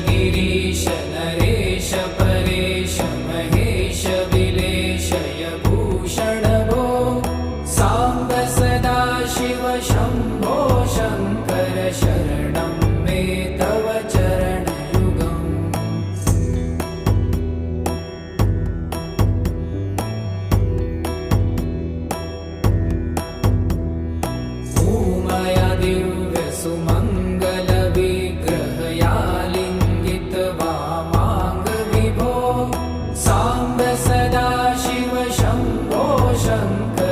गिरीश नरेश परेश महेश विलेशय भूषण भो साम्ब सदा शिव शम्भो शङ्कर शरणं मे तव चरणयुगम् भूमया दिव्य सुमङ्गल विग्रहया लिङ्गित वामाङ्ग विभो साम्ब सदा शिव शम्भो शङ्कर